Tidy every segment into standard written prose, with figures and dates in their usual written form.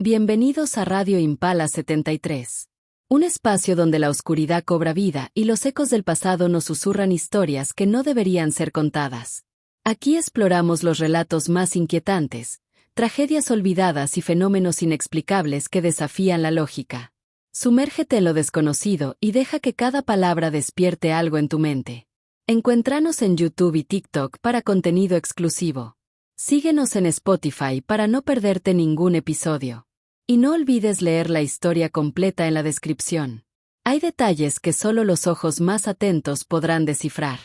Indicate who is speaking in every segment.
Speaker 1: Bienvenidos a Radio Impala 73. Un espacio donde la oscuridad cobra vida y los ecos del pasado nos susurran historias que no deberían ser contadas. Aquí exploramos los relatos más inquietantes, tragedias olvidadas y fenómenos inexplicables que desafían la lógica. Sumérgete en lo desconocido y deja que cada palabra despierte algo en tu mente. Encuéntranos en YouTube y TikTok para contenido exclusivo. Síguenos en Spotify para no perderte ningún episodio. Y no olvides leer la historia completa en la descripción. Hay detalles que solo los ojos más atentos podrán descifrar.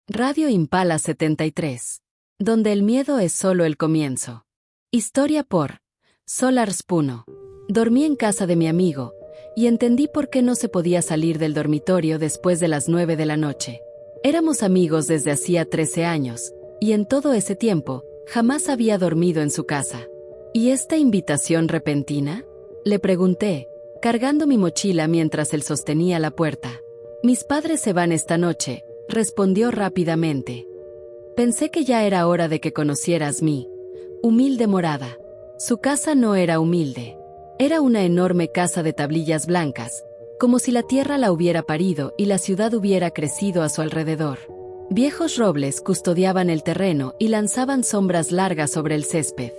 Speaker 1: Radio Impala 73. Donde el miedo es solo el comienzo. Historia por Solar Spuno. Dormí en casa de mi amigo, y entendí por qué no se podía salir del dormitorio después de las 9 de la noche. Éramos amigos desde hacía 13 años, y en todo ese tiempo, jamás había dormido en su casa. ¿Y esta invitación repentina? Le pregunté, cargando mi mochila mientras él sostenía la puerta. Mis padres se van esta noche, respondió rápidamente. Pensé que ya era hora de que conocieras mi humilde morada. Su casa no era humilde. Era una enorme casa de tablillas blancas, como si la tierra la hubiera parido y la ciudad hubiera crecido a su alrededor. Viejos robles custodiaban el terreno y lanzaban sombras largas sobre el césped.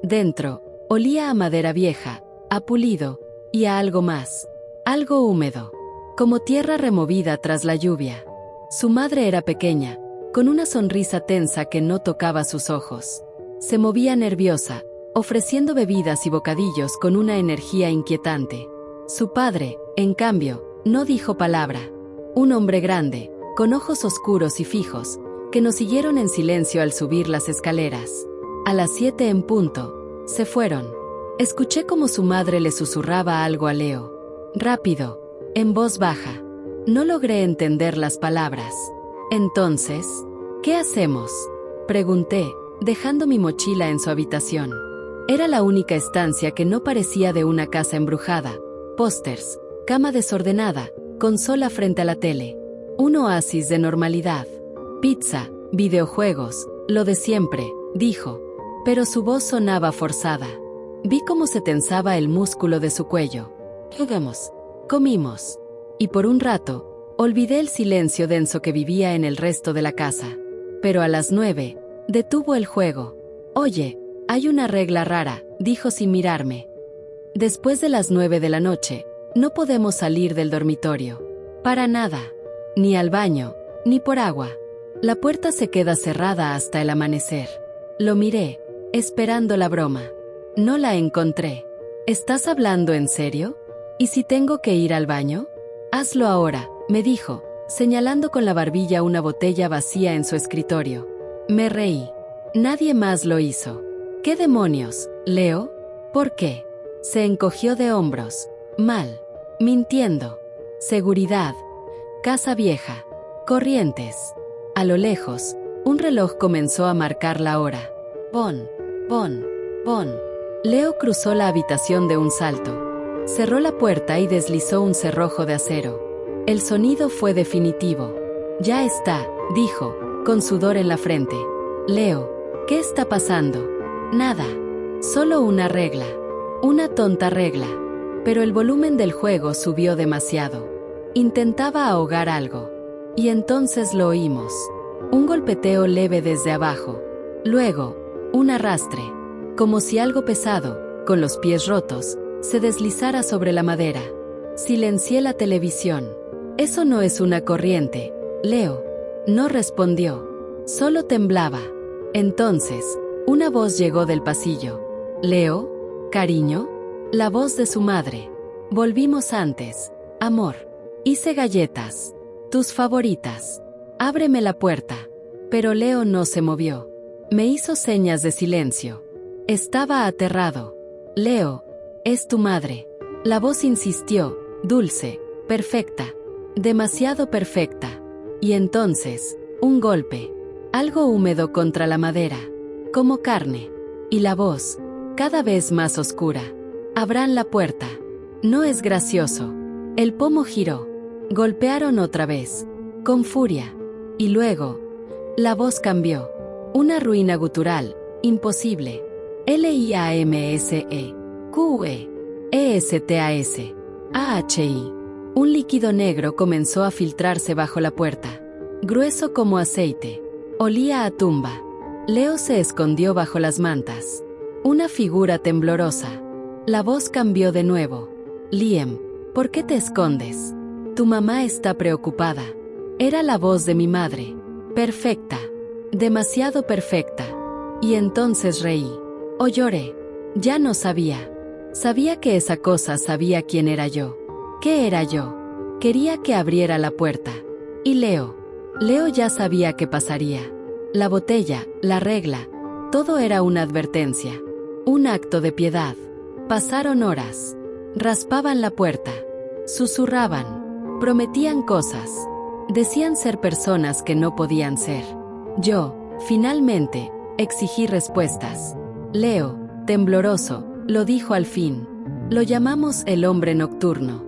Speaker 1: Dentro, olía a madera vieja, a pulido, y a algo más. Algo húmedo. Como tierra removida tras la lluvia. Su madre era pequeña, con una sonrisa tensa que no tocaba sus ojos. Se movía nerviosa, ofreciendo bebidas y bocadillos con una energía inquietante. Su padre, en cambio, no dijo palabra. Un hombre grande, con ojos oscuros y fijos, que nos siguieron en silencio al subir las escaleras. A las 7 en punto, se fueron. Escuché como su madre le susurraba algo a Leo. Rápido, en voz baja. No logré entender las palabras. Entonces, ¿qué hacemos?, pregunté, dejando mi mochila en su habitación. Era la única estancia que no parecía de una casa embrujada. Pósters, cama desordenada, consola frente a la tele. Un oasis de normalidad. Pizza, videojuegos, lo de siempre, dijo. Pero su voz sonaba forzada. Vi cómo se tensaba el músculo de su cuello. Jugamos. Comimos. Y por un rato, olvidé el silencio denso que vivía en el resto de la casa. Pero a las 9, detuvo el juego. Oye, hay una regla rara, dijo sin mirarme. Después de las 9 de la noche, no podemos salir del dormitorio. Para nada. Ni al baño, ni por agua. La puerta se queda cerrada hasta el amanecer. Lo miré, esperando la broma. No la encontré. ¿Estás hablando en serio? ¿Y si tengo que ir al baño? Hazlo ahora, me dijo, señalando con la barbilla una botella vacía en su escritorio. Me reí. Nadie más lo hizo. ¿Qué demonios, Leo? ¿Por qué? Se encogió de hombros. Mal. Mintiendo. Seguridad. Casa vieja. Corrientes. A lo lejos, un reloj comenzó a marcar la hora. Bon, bon, bon. Leo cruzó la habitación de un salto. Cerró la puerta y deslizó un cerrojo de acero. El sonido fue definitivo. Ya está, dijo, con sudor en la frente. Leo, ¿qué está pasando? Nada. Solo una regla. Una tonta regla. Pero el volumen del juego subió demasiado. Intentaba ahogar algo. Y entonces lo oímos. Un golpeteo leve desde abajo. Luego, un arrastre. Como si algo pesado, con los pies rotos, se deslizara sobre la madera. Silencié la televisión. Eso no es una corriente, Leo. No respondió. Solo temblaba. Entonces, una voz llegó del pasillo. Leo, cariño. La voz de su madre. Volvimos antes. Amor. Hice galletas. Tus favoritas. Ábreme la puerta. Pero Leo no se movió. Me hizo señas de silencio. Estaba aterrado. Leo, es tu madre. La voz insistió, dulce, perfecta. Demasiado perfecta. Y entonces, un golpe. Algo húmedo contra la madera. Como carne. Y la voz, cada vez más oscura. Abran la puerta. No es gracioso. El pomo giró. Golpearon otra vez. Con furia. Y luego, la voz cambió. Una ruina gutural, imposible. LIAMSE. QE. ESTAS. AHI. Un líquido negro comenzó a filtrarse bajo la puerta. Grueso como aceite. Olía a tumba. Leo se escondió bajo las mantas. Una figura temblorosa. La voz cambió de nuevo. Liam, ¿por qué te escondes? Tu mamá está preocupada. Era la voz de mi madre. Perfecta. Demasiado perfecta. Y entonces reí. O lloré. Ya no sabía. Sabía que esa cosa sabía quién era yo. ¿Qué era yo? Quería que abriera la puerta. Y Leo. Leo ya sabía qué pasaría. La botella, la regla, todo era una advertencia. Un acto de piedad. Pasaron horas. Raspaban la puerta. Susurraban. Prometían cosas. Decían ser personas que no podían ser. Yo, finalmente, exigí respuestas. Leo, tembloroso, lo dijo al fin. Lo llamamos el hombre nocturno.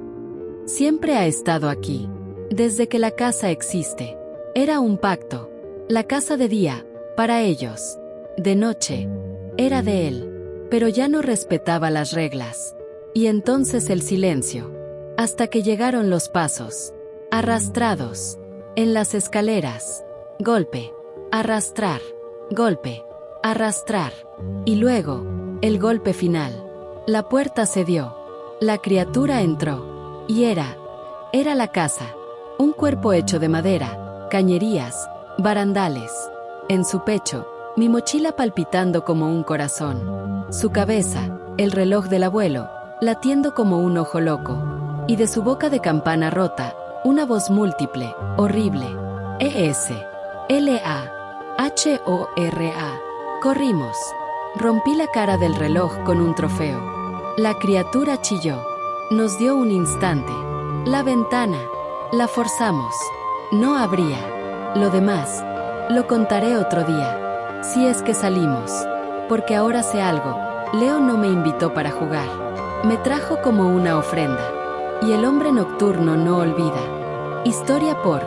Speaker 1: Siempre ha estado aquí. Desde que la casa existe. Era un pacto. La casa de día, para ellos. De noche, era de él. Pero ya no respetaba las reglas. Y entonces el silencio. Hasta que llegaron los pasos. Arrastrados. En las escaleras. Golpe. Arrastrar. Golpe. Arrastrar. Y luego, el golpe final. La puerta cedió. La criatura entró. Y era la casa. Un cuerpo hecho de madera, cañerías, barandales. En su pecho, mi mochila palpitando como un corazón. Su cabeza, el reloj del abuelo, latiendo como un ojo loco. Y de su boca de campana rota, una voz múltiple, horrible. ES-LA-HORA. Corrimos. Rompí la cara del reloj con un trofeo. La criatura chilló. Nos dio un instante. La ventana. La forzamos. No abría. Lo demás, lo contaré otro día. Si es que salimos. Porque ahora sé algo. Leo no me invitó para jugar. Me trajo como una ofrenda. Y el hombre nocturno no olvida. Historia por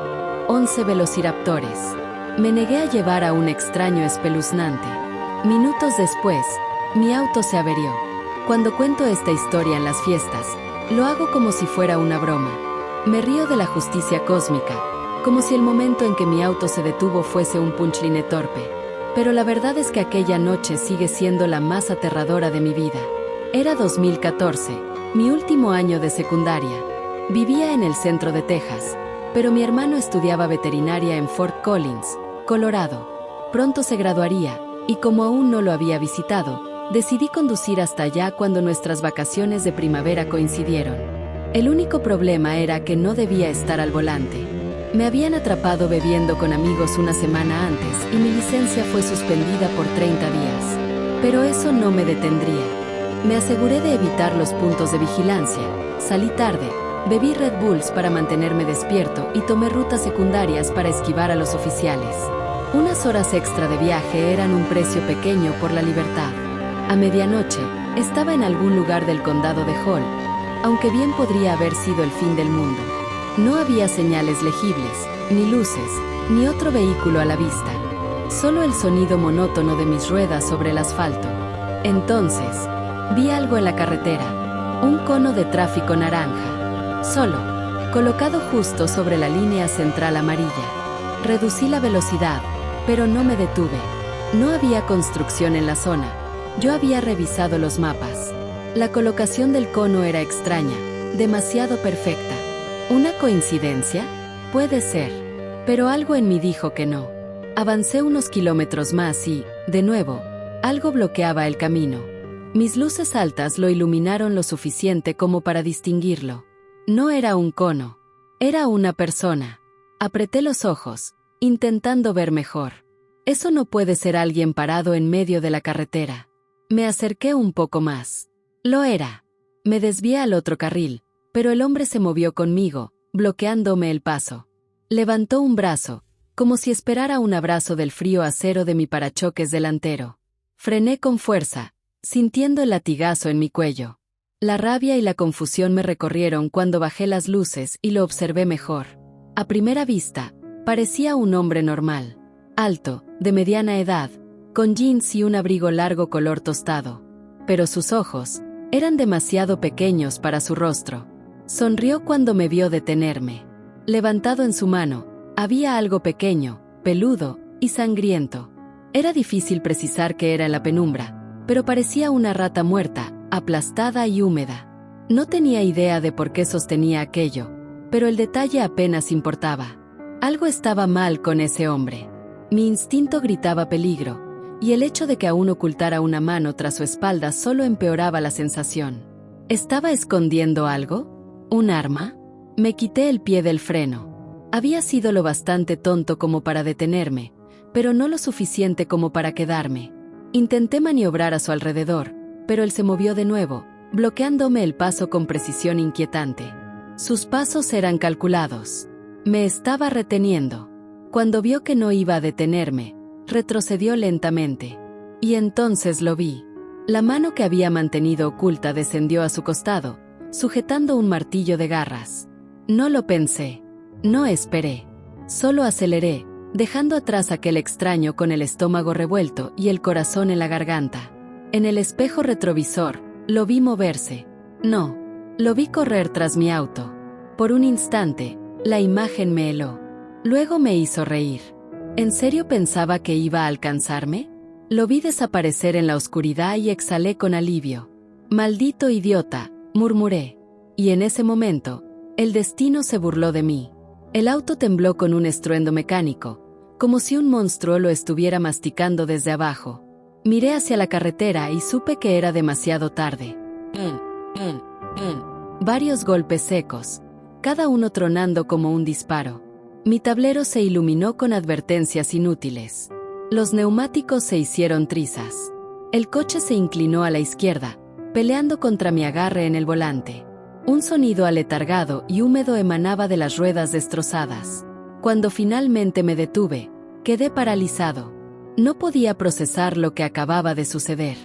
Speaker 1: 11 velociraptores. Me negué a llevar a un extraño espeluznante. Minutos después, mi auto se averió. Cuando cuento esta historia en las fiestas, lo hago como si fuera una broma. Me río de la justicia cósmica, como si el momento en que mi auto se detuvo fuese un punchline torpe. Pero la verdad es que aquella noche sigue siendo la más aterradora de mi vida. Era 2014, mi último año de secundaria. Vivía en el centro de Texas, pero mi hermano estudiaba veterinaria en Fort Collins, Colorado. Pronto se graduaría, y como aún no lo había visitado, decidí conducir hasta allá cuando nuestras vacaciones de primavera coincidieron. El único problema era que no debía estar al volante. Me habían atrapado bebiendo con amigos una semana antes y mi licencia fue suspendida por 30 días. Pero eso no me detendría. Me aseguré de evitar los puntos de vigilancia, salí tarde, bebí Red Bulls para mantenerme despierto y tomé rutas secundarias para esquivar a los oficiales. Unas horas extra de viaje eran un precio pequeño por la libertad. A medianoche, estaba en algún lugar del condado de Hall, aunque bien podría haber sido el fin del mundo. No había señales legibles, ni luces, ni otro vehículo a la vista. Solo el sonido monótono de mis ruedas sobre el asfalto. Entonces, vi algo en la carretera. Un cono de tráfico naranja. Solo, colocado justo sobre la línea central amarilla. Reducí la velocidad, pero no me detuve. No había construcción en la zona. Yo había revisado los mapas. La colocación del cono era extraña, demasiado perfecta. ¿Una coincidencia? Puede ser. Pero algo en mí dijo que no. Avancé unos kilómetros más y, de nuevo, algo bloqueaba el camino. Mis luces altas lo iluminaron lo suficiente como para distinguirlo. No era un cono. Era una persona. Apreté los ojos, intentando ver mejor. Eso no puede ser alguien parado en medio de la carretera. Me acerqué un poco más. Lo era. Me desvié al otro carril, pero el hombre se movió conmigo, bloqueándome el paso. Levantó un brazo, como si esperara un abrazo del frío acero de mi parachoques delantero. Frené con fuerza, sintiendo el latigazo en mi cuello. La rabia y la confusión me recorrieron cuando bajé las luces y lo observé mejor. A primera vista, parecía un hombre normal. Alto, de mediana edad, con jeans y un abrigo largo color tostado. Pero sus ojos, Eran demasiado pequeños para su rostro. Sonrió cuando me vio detenerme. Levantado en su mano, había algo pequeño, peludo y sangriento. Era difícil precisar qué era en la penumbra, pero parecía una rata muerta, aplastada y húmeda. No tenía idea de por qué sostenía aquello, pero el detalle apenas importaba. Algo estaba mal con ese hombre. Mi instinto gritaba peligro, y el hecho de que aún ocultara una mano tras su espalda solo empeoraba la sensación. ¿Estaba escondiendo algo? ¿Un arma? Me quité el pie del freno. Había sido lo bastante tonto como para detenerme, pero no lo suficiente como para quedarme. Intenté maniobrar a su alrededor, pero él se movió de nuevo, bloqueándome el paso con precisión inquietante. Sus pasos eran calculados. Me estaba reteniendo. Cuando vio que no iba a detenerme, retrocedió lentamente. Y entonces lo vi. La mano que había mantenido oculta descendió a su costado, sujetando un martillo de garras. No lo pensé. No esperé. Solo aceleré, dejando atrás aquel extraño con el estómago revuelto y el corazón en la garganta. En el espejo retrovisor, lo vi moverse. No, lo vi correr tras mi auto. Por un instante, la imagen me heló. Luego me hizo reír. ¿En serio pensaba que iba a alcanzarme? Lo vi desaparecer en la oscuridad y exhalé con alivio. «Maldito idiota», murmuré. Y en ese momento, el destino se burló de mí. El auto tembló con un estruendo mecánico, como si un monstruo lo estuviera masticando desde abajo. Miré hacia la carretera y supe que era demasiado tarde. Varios golpes secos, cada uno tronando como un disparo. Mi tablero se iluminó con advertencias inútiles. Los neumáticos se hicieron trizas. El coche se inclinó a la izquierda, peleando contra mi agarre en el volante. Un sonido aletargado y húmedo emanaba de las ruedas destrozadas. Cuando finalmente me detuve, quedé paralizado. No podía procesar lo que acababa de suceder.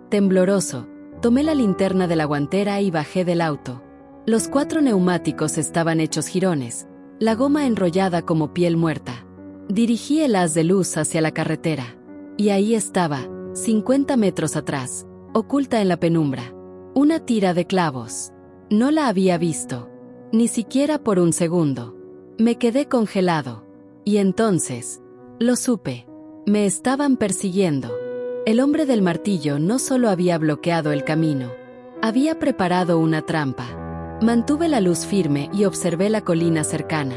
Speaker 1: Tembloroso, tomé la linterna de la guantera y bajé del auto. Los 4 neumáticos estaban hechos jirones, la goma enrollada como piel muerta. Dirigí el haz de luz hacia la carretera. Y ahí estaba, 50 metros atrás, oculta en la penumbra. Una tira de clavos. No la había visto, ni siquiera por un segundo. Me quedé congelado. Y entonces, lo supe. Me estaban persiguiendo. El hombre del martillo no solo había bloqueado el camino, había preparado una trampa. Mantuve la luz firme y observé la colina cercana.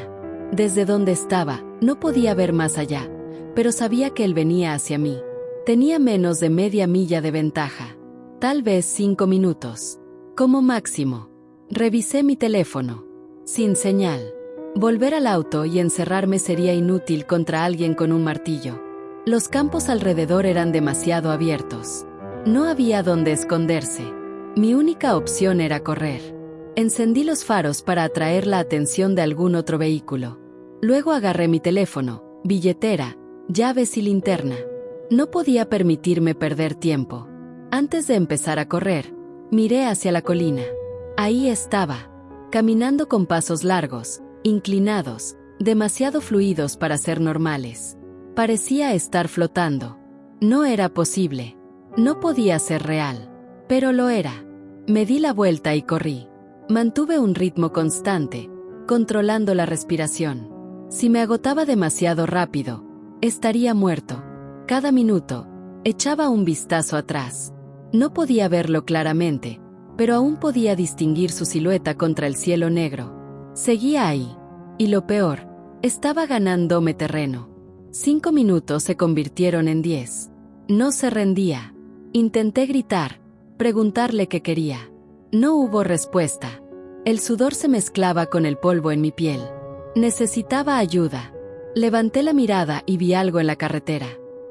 Speaker 1: Desde donde estaba, no podía ver más allá, pero sabía que él venía hacia mí. Tenía menos de media milla de ventaja. Tal vez 5 minutos. Como máximo. Revisé mi teléfono. Sin señal. Volver al auto y encerrarme sería inútil contra alguien con un martillo. Los campos alrededor eran demasiado abiertos. No había dónde esconderse. Mi única opción era correr. Encendí los faros para atraer la atención de algún otro vehículo. Luego agarré mi teléfono, billetera, llaves y linterna. No podía permitirme perder tiempo. Antes de empezar a correr, miré hacia la colina. Ahí estaba, caminando con pasos largos, inclinados, demasiado fluidos para ser normales. Parecía estar flotando. No era posible. No podía ser real. Pero lo era. Me di la vuelta y corrí. Mantuve un ritmo constante, controlando la respiración. Si me agotaba demasiado rápido, estaría muerto. Cada minuto, echaba un vistazo atrás. No podía verlo claramente, pero aún podía distinguir su silueta contra el cielo negro. Seguía ahí. Y lo peor, estaba ganándome terreno. 5 minutos se convirtieron en 10. No se rendía. Intenté gritar, preguntarle qué quería. No hubo respuesta. El sudor se mezclaba con el polvo en mi piel. Necesitaba ayuda. Levanté la mirada y vi algo en la carretera.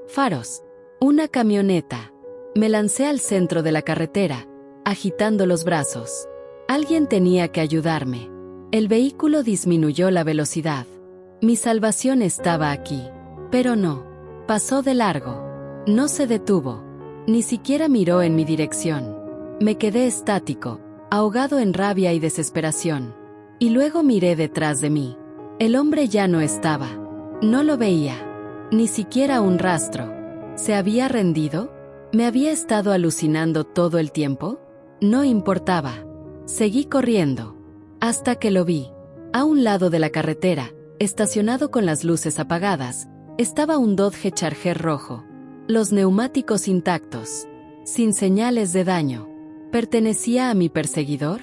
Speaker 1: Faros. Una camioneta. Me lancé al centro de la carretera, agitando los brazos. Alguien tenía que ayudarme. El vehículo disminuyó la velocidad. Mi salvación estaba aquí. Pero no. Pasó de largo. No se detuvo. Ni siquiera miró en mi dirección. Me quedé estático, ahogado en rabia y desesperación. Y luego miré detrás de mí. El hombre ya no estaba. No lo veía. Ni siquiera un rastro. ¿Se había rendido? ¿Me había estado alucinando todo el tiempo? No importaba. Seguí corriendo. Hasta que lo vi. A un lado de la carretera, estacionado con las luces apagadas, estaba un Dodge Charger rojo. Los neumáticos intactos. Sin señales de daño. ¿Pertenecía a mi perseguidor?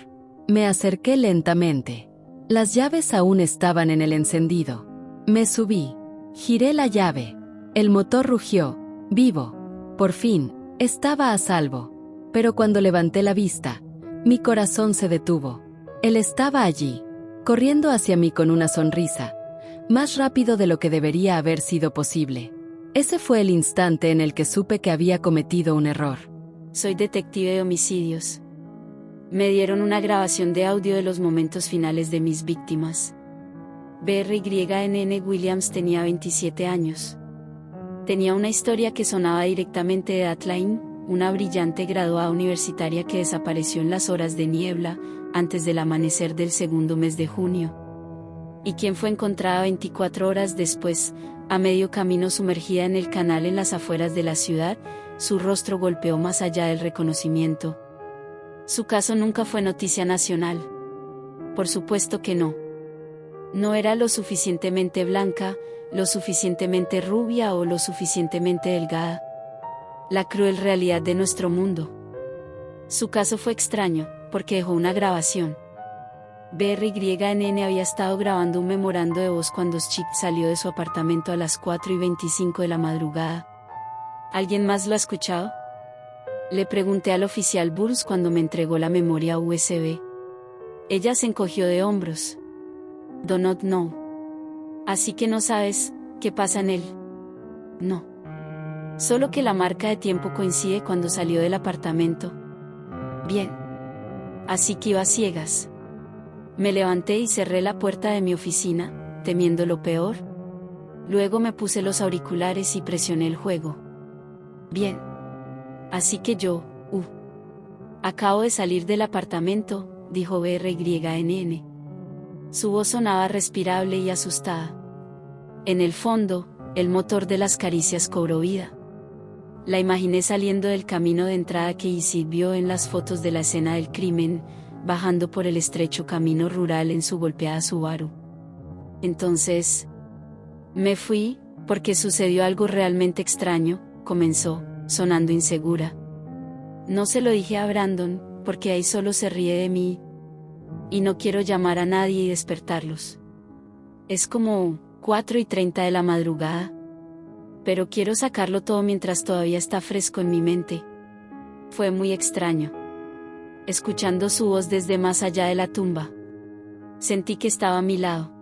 Speaker 1: Me acerqué lentamente. Las llaves aún estaban en el encendido. Me subí. Giré la llave. El motor rugió, vivo. Por fin, estaba a salvo. Pero cuando levanté la vista, mi corazón se detuvo. Él estaba allí, corriendo hacia mí con una sonrisa, más rápido de lo que debería haber sido posible. Ese fue el instante en el que supe que había cometido un error.
Speaker 2: Soy detective de homicidios. Me dieron una grabación de audio de los momentos finales de mis víctimas. BRYNN Williams tenía 27 años. Tenía una historia que sonaba directamente de Atline, una brillante graduada universitaria que desapareció en las horas de niebla, antes del amanecer del segundo mes de junio. Y quien fue encontrada 24 horas después, a medio camino sumergida en el canal en las afueras de la ciudad, su rostro golpeó más allá del reconocimiento. Su caso nunca fue noticia nacional. Por supuesto que no. No era lo suficientemente blanca, lo suficientemente rubia o lo suficientemente delgada. La cruel realidad de nuestro mundo. Su caso fue extraño, porque dejó una grabación. BRYNN había estado grabando un memorando de voz cuando Chick salió de su apartamento a las 4:25 de la madrugada. ¿Alguien más lo ha escuchado? Le pregunté al oficial Burns cuando me entregó la memoria USB. Ella se encogió de hombros. Do not know. Así que no sabes qué pasa en él. No. Solo que la marca de tiempo coincide cuando salió del apartamento. Bien. Así que iba a ciegas. Me levanté y cerré la puerta de mi oficina, temiendo lo peor. Luego me puse los auriculares y presioné el juego. Bien. Así que yo, acabo de salir del apartamento, dijo BRYNN. Su voz sonaba respirable y asustada. En el fondo, el motor de las caricias cobró vida. La imaginé saliendo del camino de entrada que Isid vio en las fotos de la escena del crimen, bajando por el estrecho camino rural en su golpeada Subaru. Entonces, me fui, porque sucedió algo realmente extraño, comenzó, sonando insegura. No se lo dije a Brandon, porque ahí solo se ríe de mí. Y no quiero llamar a nadie y despertarlos. Es como 4:30 de la madrugada. Pero quiero sacarlo todo mientras todavía está fresco en mi mente. Fue muy extraño. Escuchando su voz desde más allá de la tumba. Sentí que estaba a mi lado.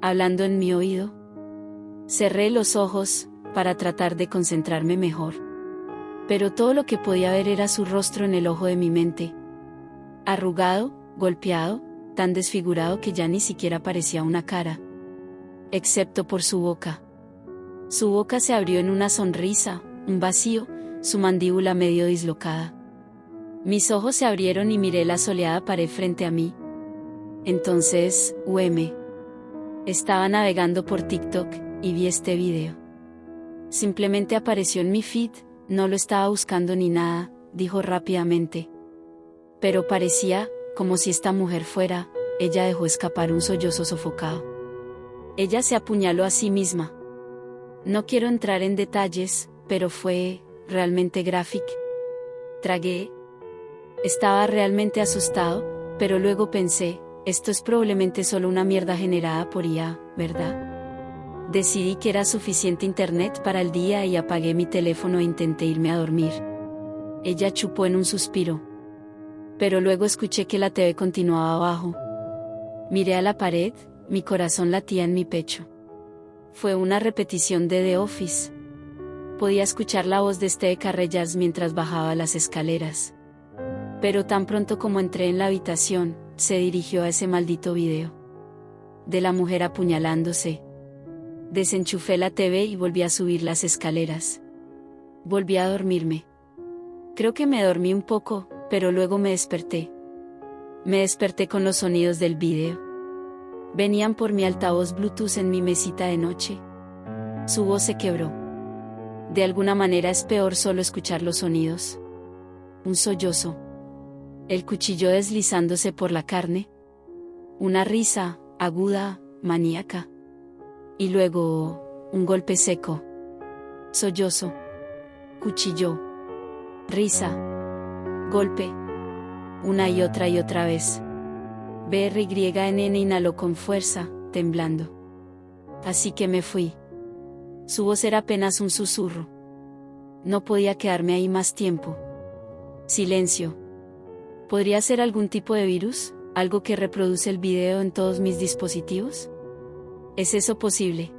Speaker 2: Hablando en mi oído. Cerré los ojos, para tratar de concentrarme mejor. Pero todo lo que podía ver era su rostro en el ojo de mi mente. Arrugado, golpeado, tan desfigurado que ya ni siquiera parecía una cara. Excepto por su boca. Su boca se abrió en una sonrisa, un vacío, su mandíbula medio dislocada. Mis ojos se abrieron y miré la soleada pared frente a mí. Entonces, estaba navegando por TikTok, y vi este video. Simplemente apareció en mi feed, no lo estaba buscando ni nada, dijo rápidamente. Pero parecía, como si esta mujer fuera, ella dejó escapar un sollozo sofocado. Ella se apuñaló a sí misma. No quiero entrar en detalles, pero fue, realmente gráfico. Tragué. Estaba realmente asustado, pero luego pensé, esto es probablemente solo una mierda generada por IA, ¿verdad? Decidí que era suficiente internet para el día y apagué mi teléfono e intenté irme a dormir. Ella chupó en un suspiro. Pero luego escuché que la TV continuaba abajo. Miré a la pared, mi corazón latía en mi pecho. Fue una repetición de The Office. Podía escuchar la voz de Steve Carrellas mientras bajaba las escaleras. Pero tan pronto como entré en la habitación, se dirigió a ese maldito video. De la mujer apuñalándose. Desenchufé la TV y volví a subir las escaleras. Volví a dormirme. Creo que me dormí un poco, pero luego me desperté. Me desperté con los sonidos del video. Venían por mi altavoz Bluetooth en mi mesita de noche. Su voz se quebró. De alguna manera es peor solo escuchar los sonidos. Un sollozo. El cuchillo deslizándose por la carne. Una risa, aguda, maníaca. Y luego, un golpe seco. Sollozo. Cuchillo. Risa. Golpe. Una y otra vez. BRYNN inhaló con fuerza, temblando. Así que me fui. Su voz era apenas un susurro. No podía quedarme ahí más tiempo. Silencio. ¿Podría ser algún tipo de virus? ¿Algo que reproduce el video en todos mis dispositivos? ¿Es eso posible?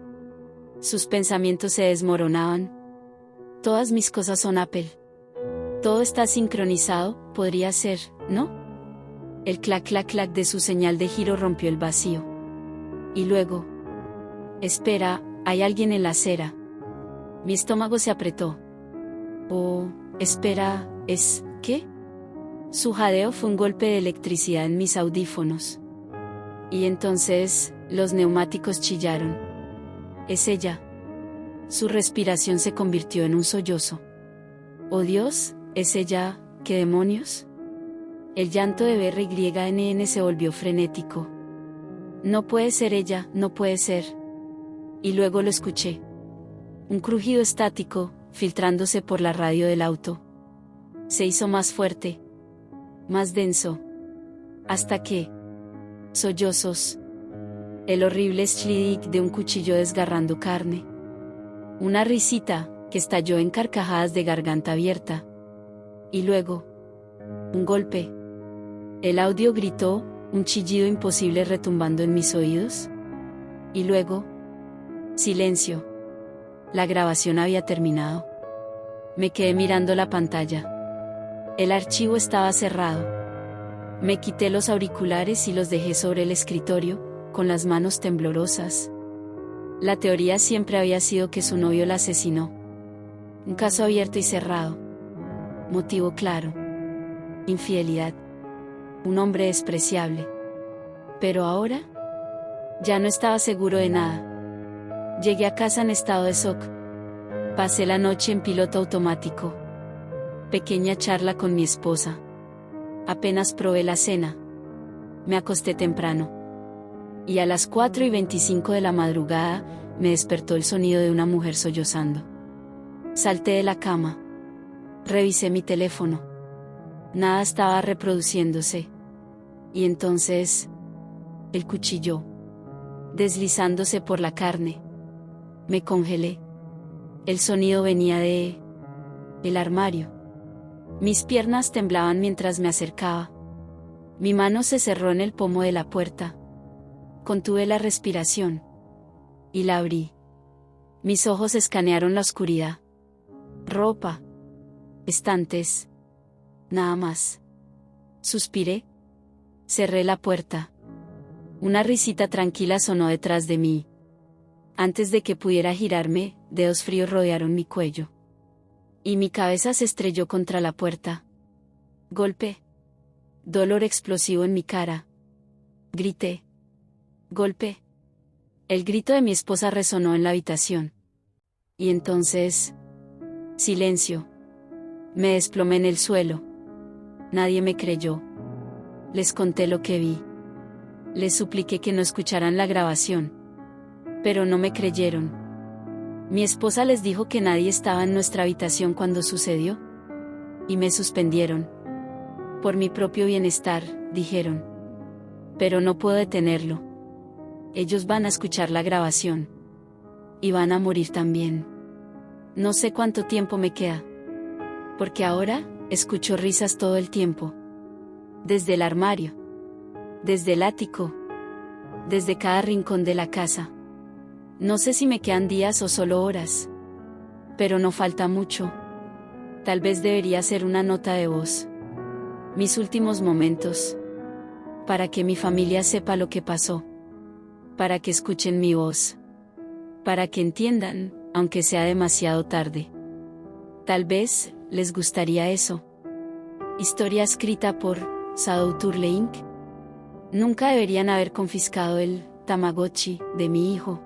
Speaker 2: Sus pensamientos se desmoronaban. Todas mis cosas son Apple. Todo está sincronizado, podría ser, ¿no? El clac clac clac de su señal de giro rompió el vacío. Y luego... Espera, hay alguien en la acera. Mi estómago se apretó. Oh, espera, ¿qué? Su jadeo fue un golpe de electricidad en mis audífonos. Y entonces, los neumáticos chillaron. Es ella. Su respiración se convirtió en un sollozo. Oh Dios, ¿es ella? ¿Qué demonios? El llanto de BRYNN se volvió frenético. No puede ser ella, no puede ser. Y luego lo escuché. Un crujido estático, filtrándose por la radio del auto. Se hizo más fuerte. Más denso. Hasta que... Sollozos. El horrible schlick de un cuchillo desgarrando carne. Una risita, que estalló en carcajadas de garganta abierta. Y luego... Un golpe. El audio gritó, un chillido imposible retumbando en mis oídos. Y luego... Silencio. La grabación había terminado. Me quedé mirando la pantalla. El archivo estaba cerrado. Me quité los auriculares y los dejé sobre el escritorio, con las manos temblorosas. La teoría siempre había sido que su novio la asesinó. Un caso abierto y cerrado. Motivo claro. Infidelidad. Un hombre despreciable. Pero ahora, ya no estaba seguro de nada. Llegué a casa en estado de shock. Pasé la noche en piloto automático. Pequeña charla con mi esposa. Apenas probé la cena. Me acosté temprano. Y a las 4:25 de la madrugada, me despertó el sonido de una mujer sollozando. Salté de la cama. Revisé mi teléfono. Nada estaba reproduciéndose. Y entonces... el cuchillo. Deslizándose por la carne. Me congelé. El sonido venía de... el armario. Mis piernas temblaban mientras me acercaba. Mi mano se cerró en el pomo de la puerta. Contuve la respiración. Y la abrí. Mis ojos escanearon la oscuridad. Ropa. Estantes. Nada más. Suspiré. Cerré la puerta. Una risita tranquila sonó detrás de mí. Antes de que pudiera girarme, dedos fríos rodearon mi cuello. Y mi cabeza se estrelló contra la puerta. Golpe. Dolor explosivo en mi cara. Grité. Golpe. El grito de mi esposa resonó en la habitación. Y entonces... silencio. Me desplomé en el suelo. Nadie me creyó. Les conté lo que vi. Les supliqué que no escucharan la grabación. Pero no me creyeron. Mi esposa les dijo que nadie estaba en nuestra habitación cuando sucedió. Y me suspendieron. Por mi propio bienestar, dijeron. Pero no puedo detenerlo. Ellos van a escuchar la grabación. Y van a morir también. No sé cuánto tiempo me queda. Porque ahora, escucho risas todo el tiempo. Desde el armario. Desde el ático. Desde cada rincón de la casa. No sé si me quedan días o solo horas. Pero no falta mucho. Tal vez debería hacer una nota de voz. Mis últimos momentos. Para que mi familia sepa lo que pasó. Para que escuchen mi voz. Para que entiendan, aunque sea demasiado tarde. Tal vez, les gustaría eso. Historia escrita por Shadow Turtle Inc. Nunca deberían haber confiscado el Tamagotchi de mi hijo.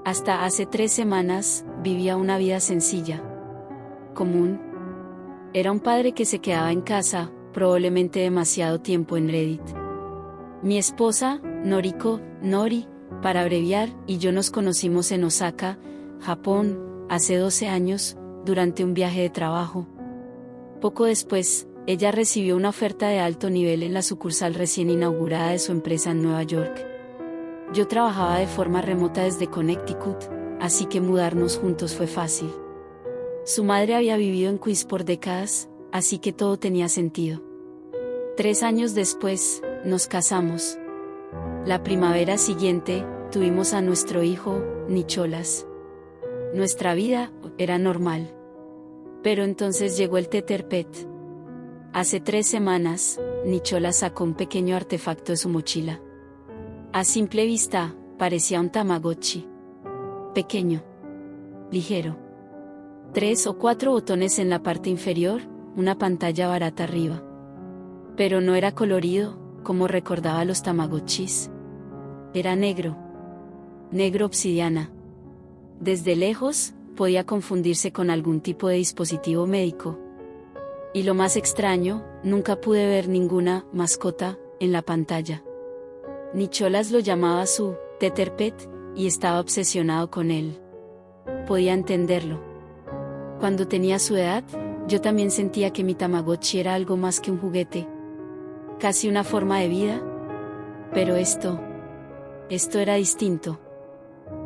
Speaker 2: Hasta hace 3 semanas, vivía una vida sencilla. Común. Era un padre que se quedaba en casa, probablemente demasiado tiempo en Reddit. Mi esposa, Nori, para abreviar, y yo nos conocimos en Osaka, Japón, hace 12 años, durante un viaje de trabajo. Poco después, ella recibió una oferta de alto nivel en la sucursal recién inaugurada de su empresa en Nueva York. Yo trabajaba de forma remota desde Connecticut, así que mudarnos juntos fue fácil. Su madre había vivido en Queens por décadas, así que todo tenía sentido. 3 años después, nos casamos. La primavera siguiente, tuvimos a nuestro hijo, Nicholas. Nuestra vida era normal. Pero entonces llegó el Tether-Pet. Hace 3 semanas, Nicholas sacó un pequeño artefacto de su mochila. A simple vista, parecía un Tamagotchi. Pequeño. Ligero. 3 o 4 botones en la parte inferior, una pantalla barata arriba. Pero no era colorido, como recordaba los Tamagotchis. Era negro. Negro obsidiana. Desde lejos, podía confundirse con algún tipo de dispositivo médico. Y lo más extraño, nunca pude ver ninguna mascota en la pantalla. Nicholas lo llamaba su Tether-Pet y estaba obsesionado con él. Podía entenderlo. Cuando tenía su edad, yo también sentía que mi Tamagotchi era algo más que un juguete. Casi una forma de vida. Pero esto era distinto.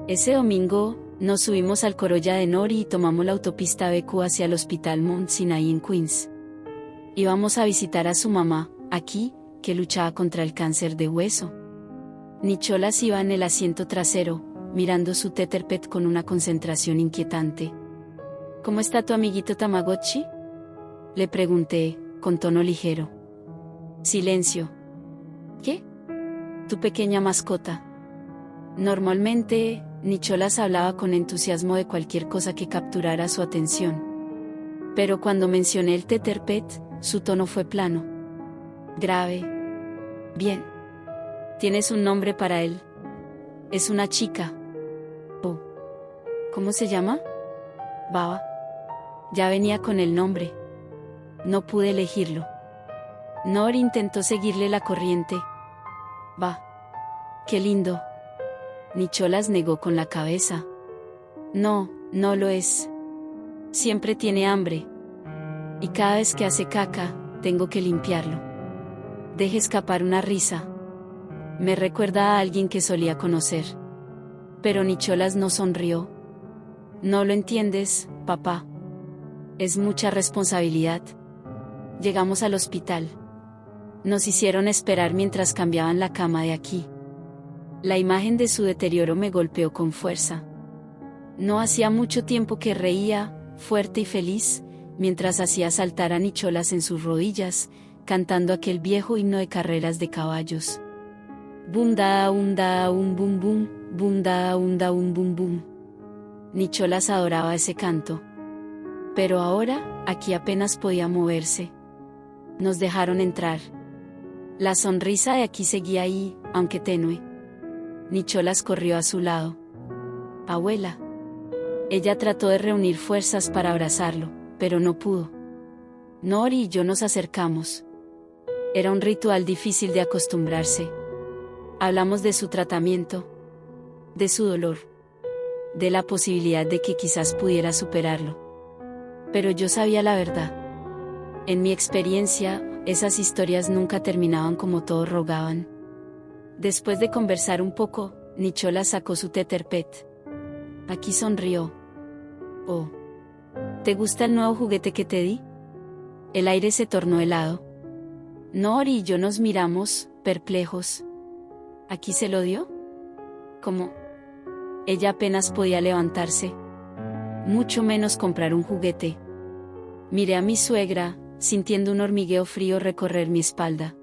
Speaker 2: Ese domingo, nos subimos al Corolla de Nori y tomamos la autopista BQ hacia el Hospital Mount Sinai en Queens. Íbamos a visitar a su mamá, aquí, que luchaba contra el cáncer de hueso. Nicholas iba en el asiento trasero, mirando su Tether-Pet con una concentración inquietante. ¿Cómo está tu amiguito Tamagotchi?, le pregunté, con tono ligero. Silencio. ¿Qué? Tu pequeña mascota. Normalmente, Nicholas hablaba con entusiasmo de cualquier cosa que capturara su atención. Pero cuando mencioné el Tether-Pet, su tono fue plano. Grave. Bien. Tienes un nombre para él. Es una chica. Oh. ¿Cómo se llama? Baba. Ya venía con el nombre. No pude elegirlo. Nor intentó seguirle la corriente. Va. Qué lindo. Nicholas negó con la cabeza. No, no lo es. Siempre tiene hambre. Y cada vez que hace caca, tengo que limpiarlo. Deje escapar una risa. Me recuerda a alguien que solía conocer. Pero Nicholas no sonrió. No lo entiendes, papá. Es mucha responsabilidad. Llegamos al hospital. Nos hicieron esperar mientras cambiaban la cama de aquí. La imagen de su deterioro me golpeó con fuerza. No hacía mucho tiempo que reía, fuerte y feliz, mientras hacía saltar a Nicholas en sus rodillas, cantando aquel viejo himno de carreras de caballos. Bum da un bum bum, bum da un bum bum. Nicholas adoraba ese canto. Pero ahora, aquí apenas podía moverse. Nos dejaron entrar. La sonrisa de aquí seguía ahí, aunque tenue. Nicholas corrió a su lado. Abuela. Ella trató de reunir fuerzas para abrazarlo, pero no pudo. Nori y yo nos acercamos. Era un ritual difícil de acostumbrarse. Hablamos de su tratamiento, de su dolor, de la posibilidad de que quizás pudiera superarlo. Pero yo sabía la verdad. En mi experiencia, esas historias nunca terminaban como todos rogaban. Después de conversar un poco, Nicholas sacó su Tether-Pet. Aquí sonrió. Oh. ¿Te gusta el nuevo juguete que te di? El aire se tornó helado. Nori y yo nos miramos, perplejos. ¿Aquí se lo dio? ¿Cómo? Ella apenas podía levantarse. Mucho menos comprar un juguete. Miré a mi suegra, sintiendo un hormigueo frío recorrer mi espalda.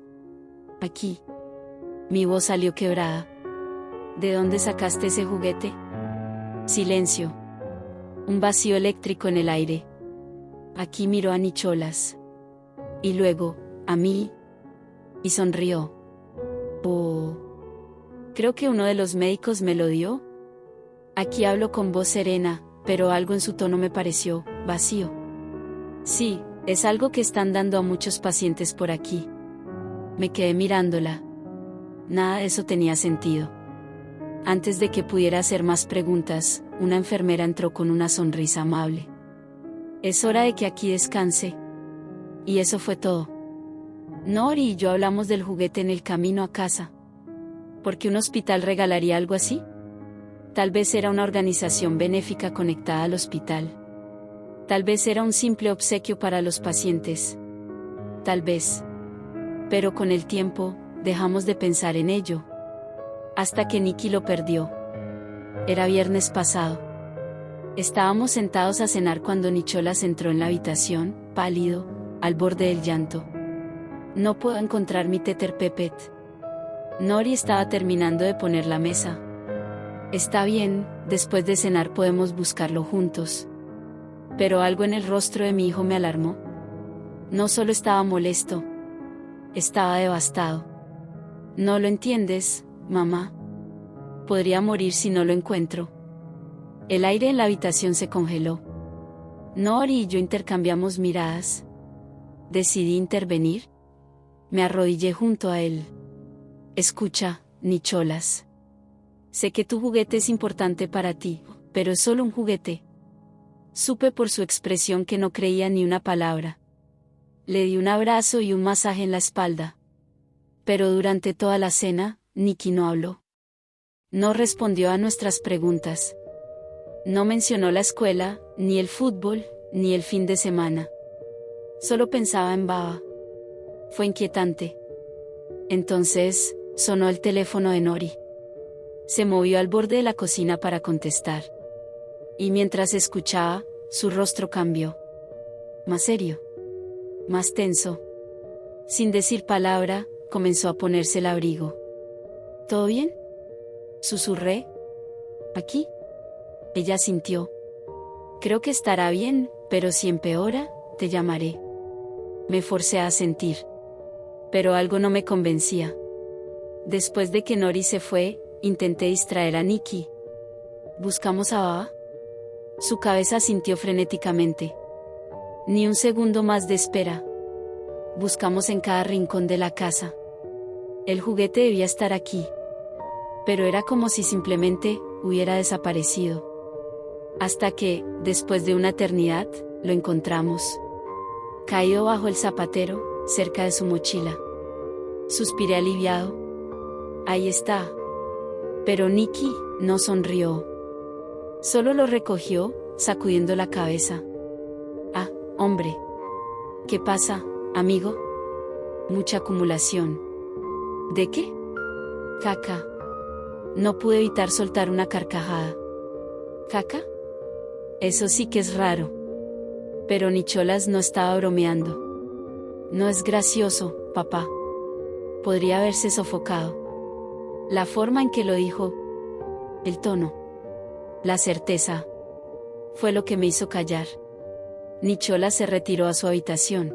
Speaker 2: Aquí. Mi voz salió quebrada. ¿De dónde sacaste ese juguete? Silencio. Un vacío eléctrico en el aire. Aquí miró a Nicholas. Y luego, a mí. Y sonrió. Oh. Creo que uno de los médicos me lo dio. Aquí habló con voz serena, pero algo en su tono me pareció vacío. Sí, Es algo que están dando a muchos pacientes por aquí. Me quedé mirándola. Nada de eso tenía sentido. Antes de que pudiera hacer más preguntas, una enfermera entró con una sonrisa amable. Es hora de que aquí descanse. Y eso fue todo. Nori y yo hablamos del juguete en el camino a casa. ¿Por qué un hospital regalaría algo así? Tal vez era una organización benéfica conectada al hospital. Tal vez era un simple obsequio para los pacientes. Tal vez. Pero con el tiempo, dejamos de pensar en ello. Hasta que Nikki lo perdió. Era viernes pasado. Estábamos sentados a cenar cuando Nicholas entró en la habitación, pálido, al borde del llanto. No puedo encontrar mi Tether Pepet. Nori estaba terminando de poner la mesa. Está bien, después de cenar podemos buscarlo juntos. Pero algo en el rostro de mi hijo me alarmó. No solo estaba molesto. Estaba devastado. No lo entiendes, mamá. Podría morir si no lo encuentro. El aire en la habitación se congeló. Nori y yo intercambiamos miradas. Decidí intervenir. Me arrodillé junto a él. Escucha, Nicholas. Sé que tu juguete es importante para ti, pero es solo un juguete. Supe por su expresión que no creía ni una palabra. Le di un abrazo y un masaje en la espalda. Pero durante toda la cena, Nikki no habló. No respondió a nuestras preguntas. No mencionó la escuela, ni el fútbol, ni el fin de semana. Solo pensaba en Baba. Fue inquietante. Entonces, sonó el teléfono de Nori. Se movió al borde de la cocina para contestar. Y mientras escuchaba, su rostro cambió. Más serio. Más tenso. Sin decir palabra, comenzó a ponerse el abrigo. ¿Todo bien?, susurré. ¿Aquí? Ella asintió. Creo que estará bien, pero si empeora, te llamaré. Me forcé a asentir. Pero algo no me convencía. Después de que Nori se fue, intenté distraer a Nikki. ¿Buscamos a Baba? Su cabeza sintió frenéticamente. Ni un segundo más de espera. Buscamos en cada rincón de la casa. El juguete debía estar aquí. Pero era como si simplemente hubiera desaparecido. Hasta que, después de una eternidad, lo encontramos. Caído bajo el zapatero, cerca de su mochila. Suspiré aliviado. Ahí está. Pero Nikki no sonrió. Solo lo recogió, sacudiendo la cabeza. Ah, hombre. ¿Qué pasa, amigo? Mucha acumulación. ¿De qué? Caca. No pude evitar soltar una carcajada. ¿Caca? Eso sí que es raro. Pero Nicholas no estaba bromeando. No es gracioso, papá. Podría haberse sofocado. La forma en que lo dijo, el tono, la certeza, fue lo que me hizo callar. Nicholas se retiró a su habitación.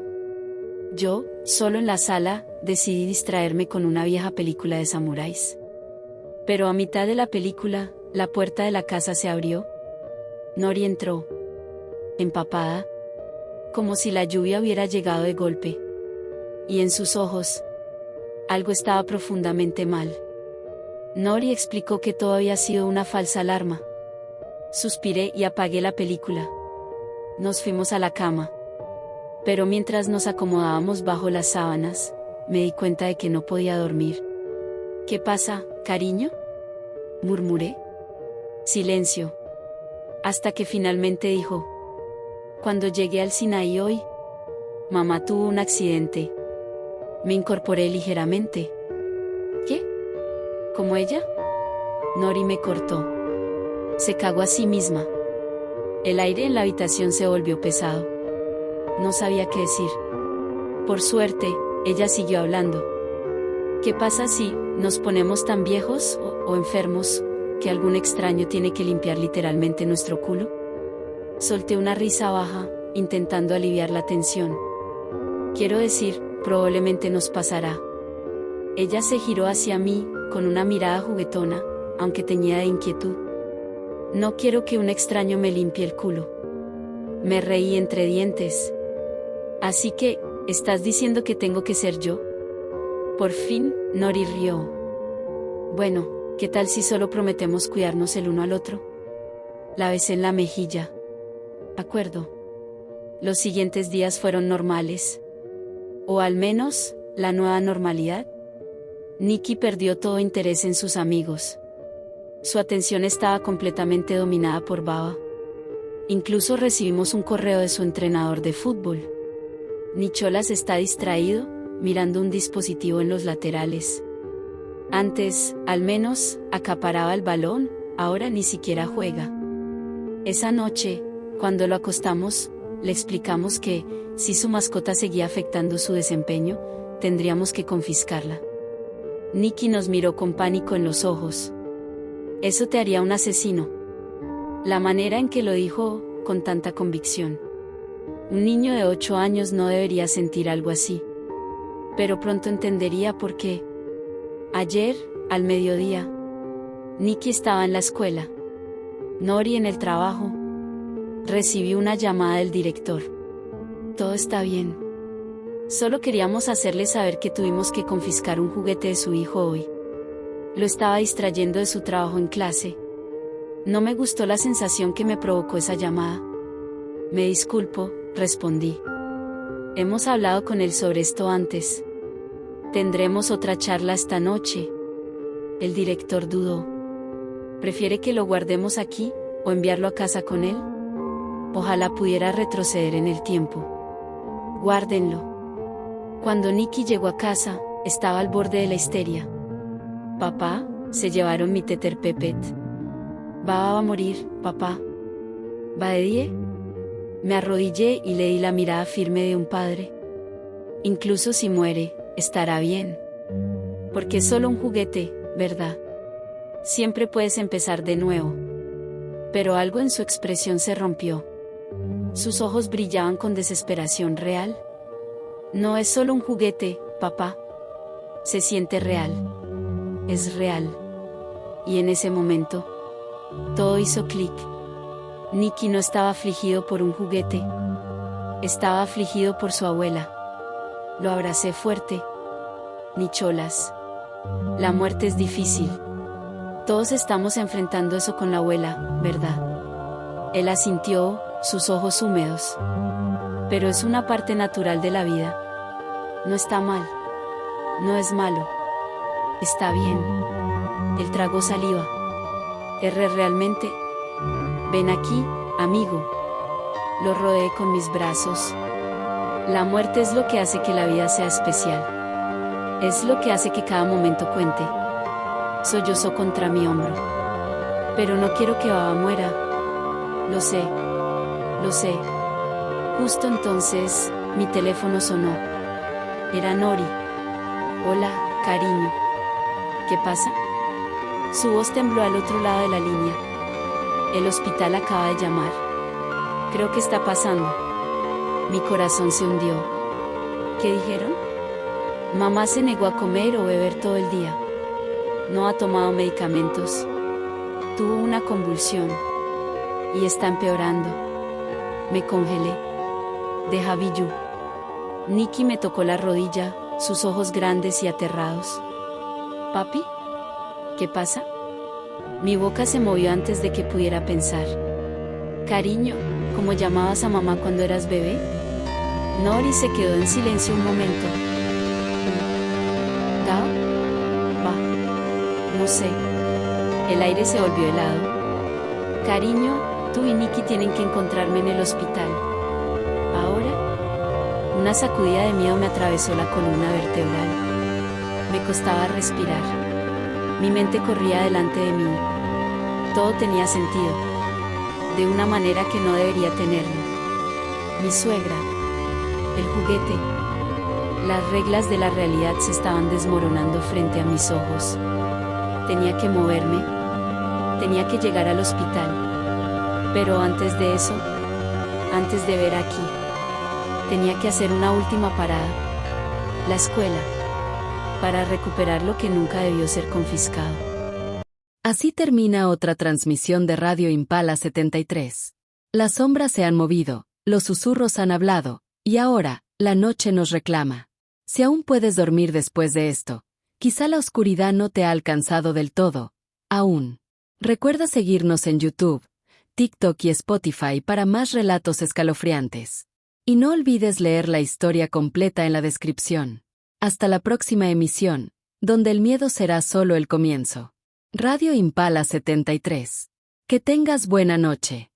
Speaker 2: Yo, solo en la sala, decidí distraerme con una vieja película de samuráis. Pero a mitad de la película, la puerta de la casa se abrió. Nori entró, empapada, como si la lluvia hubiera llegado de golpe. Y en sus ojos, algo estaba profundamente mal. Nori explicó que todo había sido una falsa alarma. Suspiré y apagué la película. Nos fuimos a la cama. Pero mientras nos acomodábamos bajo las sábanas, me di cuenta de que no podía dormir. ¿Qué pasa, cariño?, murmuré. Silencio. Hasta que finalmente dijo: cuando llegué al Sinaí hoy, mamá tuvo un accidente. Me incorporé ligeramente. ¿Qué? ¿Como ella? Nori me cortó. Se cagó a sí misma. El aire en la habitación se volvió pesado. No sabía qué decir. Por suerte, ella siguió hablando. ¿Qué pasa si nos ponemos tan viejos o enfermos que algún extraño tiene que limpiar literalmente nuestro culo? Solté una risa baja, intentando aliviar la tensión. Quiero decir, probablemente nos pasará. Ella se giró hacia mí, con una mirada juguetona, aunque teñida de inquietud. No quiero que un extraño me limpie el culo. Me reí entre dientes. Así que, ¿estás diciendo que tengo que ser yo? Por fin, Nori rió. Bueno, ¿qué tal si solo prometemos cuidarnos el uno al otro? La besé en la mejilla. Acuerdo. Los siguientes días fueron normales. O al menos, la nueva normalidad. Nikki perdió todo interés en sus amigos. Su atención estaba completamente dominada por Baba. Incluso recibimos un correo de su entrenador de fútbol. Nicholas está distraído, mirando un dispositivo en los laterales. Antes, al menos, acaparaba el balón, ahora ni siquiera juega. Esa noche, cuando lo acostamos, le explicamos que, si su mascota seguía afectando su desempeño, tendríamos que confiscarla. Nikki nos miró con pánico en los ojos. Eso te haría un asesino. La manera en que lo dijo, con tanta convicción. Un niño de 8 años no debería sentir algo así. Pero pronto entendería por qué. Ayer, al mediodía, Nikki estaba en la escuela. Nori en el trabajo. Recibí una llamada del director. Todo está bien. Solo queríamos hacerle saber que tuvimos que confiscar un juguete de su hijo hoy. Lo estaba distrayendo de su trabajo en clase. No me gustó la sensación que me provocó esa llamada. Me disculpo, respondí. Hemos hablado con él sobre esto antes. Tendremos otra charla esta noche. El director dudó. ¿Prefiere que lo guardemos aquí, o enviarlo a casa con él? Ojalá pudiera retroceder en el tiempo. Guárdenlo. Cuando Nikki llegó a casa, estaba al borde de la histeria. Papá, se llevaron mi Teter Pepet. Baba va a morir, papá. ¿Baedie? Me arrodillé y le di la mirada firme de un padre. Incluso si muere, estará bien. Porque es solo un juguete, ¿verdad? Siempre puedes empezar de nuevo. Pero algo en su expresión se rompió. Sus ojos brillaban con desesperación real. No es solo un juguete, papá. Se siente real. Es real. Y en ese momento, todo hizo clic. Nikki no estaba afligido por un juguete. Estaba afligido por su abuela. Lo abracé fuerte. Nicholas. La muerte es difícil. Todos estamos enfrentando eso con la abuela, ¿verdad? Él asintió, sus ojos húmedos. Pero es una parte natural de la vida. No está mal. No es malo. Está bien. Él tragó saliva. Erré realmente. Ven aquí, amigo. Lo rodeé con mis brazos. La muerte es lo que hace que la vida sea especial. Es lo que hace que cada momento cuente. Sollozó contra mi hombro. Pero no quiero que Baba muera. Lo sé. Lo sé. Justo entonces, mi teléfono sonó. Era Nori. Hola, cariño. ¿Qué pasa? Su voz tembló al otro lado de la línea. El hospital acaba de llamar. Creo que está pasando. Mi corazón se hundió. ¿Qué dijeron? Mamá se negó a comer o beber todo el día. No ha tomado medicamentos. Tuvo una convulsión. Y está empeorando. Me congelé. Deja Biju. Nikki me tocó la rodilla, sus ojos grandes y aterrados. ¿Papi? ¿Qué pasa? Mi boca se movió antes de que pudiera pensar. Cariño, ¿cómo llamabas a mamá cuando eras bebé? Nori se quedó en silencio un momento. ¿Gao? Va. No sé. El aire se volvió helado. Cariño, tú y Nikki tienen que encontrarme en el hospital. ¿Ahora? Una sacudida de miedo me atravesó la columna vertebral. Me costaba respirar. Mi mente corría delante de mí. Todo tenía sentido. De una manera que no debería tenerlo. Mi suegra. El juguete. Las reglas de la realidad se estaban desmoronando frente a mis ojos. Tenía que moverme. Tenía que llegar al hospital. Pero antes de eso, antes de ver aquí, tenía que hacer una última parada. La escuela. Para recuperar lo que nunca debió ser confiscado.
Speaker 1: Así termina otra transmisión de Radio Impala 73. Las sombras se han movido, los susurros han hablado, y ahora, La noche nos reclama. Si aún puedes dormir después de esto, quizá la oscuridad no te ha alcanzado del todo, aún. Recuerda seguirnos en YouTube, TikTok y Spotify para más relatos escalofriantes. Y no olvides leer la historia completa en la descripción. Hasta la próxima emisión, donde el miedo será solo el comienzo. Radio Impala 73. Que tengas buena noche.